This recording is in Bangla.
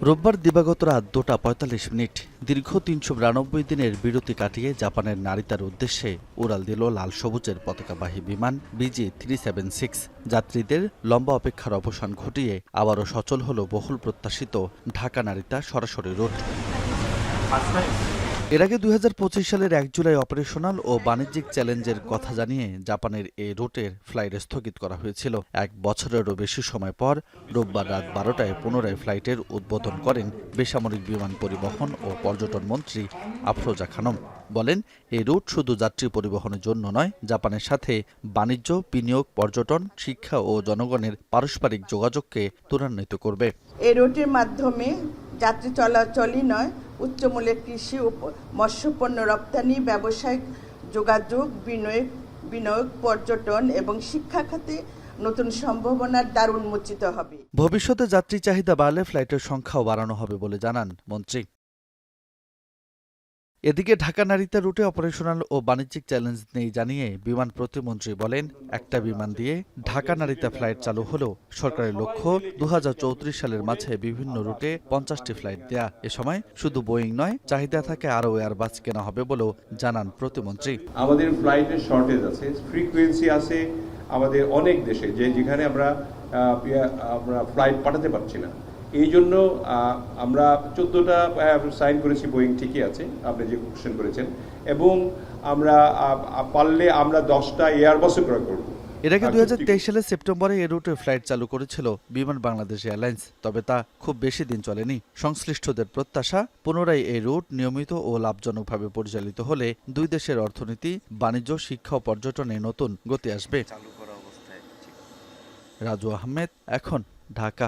রোববার দিবাগত রাত 2:45 দীর্ঘ 392 দিনের বিরতি কাটিয়ে জাপানের নারিতার উদ্দেশ্যে উড়াল দিল লাল সবুজের পতাকাবাহী বিমান BG-376। যাত্রীদের লম্বা অপেক্ষার অবসান ঘটিয়ে আবারও সচল হল বহুল প্রত্যাশিত ঢাকা নারিতা সরাসরি রুট। এর আগে 2025 সালের 1 জুলাই অপারেশনাল ও বাণিজ্যিক চ্যালেঞ্জের কথা জানিয়ে জাপানের এই রুটের ফ্লাইট স্থগিত করা হয়েছিল। 1 বছরেরও বেশি সময় পর রোববার রাত 12টায় পুনরায় ফ্লাইটের উদ্বোধন করেন বেসামরিক বিমান পরিবহন ও পর্যটন মন্ত্রী আফরোজা খানম। বলেন, এই রুট শুধু যাত্রী পরিবহনের জন্য নয়, জাপানের সাথে বাণিজ্য, বিনিয়োগ, পর্যটন, শিক্ষা ও জনগণের পারস্পরিক যোগাযোগকে ত্বরান্বিত করবে। এই রুটের মাধ্যমে যাত্রী চলাচলই নয়, উচ্চমূল্যের কৃষি ও মৎস্যপণ্য রপ্তানি, ব্যবসায়িক যোগাযোগ, বিনিয়োগ, পর্যটন এবং শিক্ষা খাতে নতুন সম্ভাবনার দ্বার উন্মোচিত হবে। ভবিষ্যতে যাত্রী চাহিদা বাড়লে ফ্লাইটের সংখ্যাও বাড়ানো হবে বলে জানান মন্ত্রী। এদিকে ঢাকা নারিতা রুটে অপারেশনাল ও বাণিজ্যিক চ্যালেঞ্জ নেই জানিয়ে বিমান প্রতিমন্ত্রী বলেন, একটা বিমান দিয়ে ঢাকা নারিতা ফ্লাইট চালু হলেও সরকারের লক্ষ্য 2034 সালের মাঝে বিভিন্ন রুটে 50টি ফ্লাইট দেয়া। এ সময় শুধু বোয়িং নয়, চাহিদা থাকে আরও এয়ারবাস কেনা হবে বলেও জানান প্রতিমন্ত্রী। আমাদের ফ্লাইটের শর্টেজ আছে, ফ্রিকোয়েন্সি আছে আমাদের অনেক দেশে, যেখানে আমরা ফ্লাইট পাঠাতে পারছি না। এই জন্য আমরা 14টা সাইন করেছি, বোয়িং ঠিকই আছে, আপনি যে কোশ্চেন করেছেন, এবং আমরা পারলে আমরা 10টা এয়ারবাসও ক্রয় করব। এর আগে 2023 সালের সেপ্টেম্বরে এ রুটে ফ্লাইট চালু করেছিল বিমান বাংলাদেশ এয়ারলাইন্স, তবে তা খুব বেশি দিন চলেনি। সংশ্লিষ্টদের প্রত্যাশা, পুনরায় এই রুট নিয়মিত ও লাভজনকভাবে পরিচালিত হলে দুই দেশের অর্থনীতি, বাণিজ্য, শিক্ষা ও পর্যটনে নতুন গতি আসবে। রাজু আহমেদ, এখন, ঢাকা।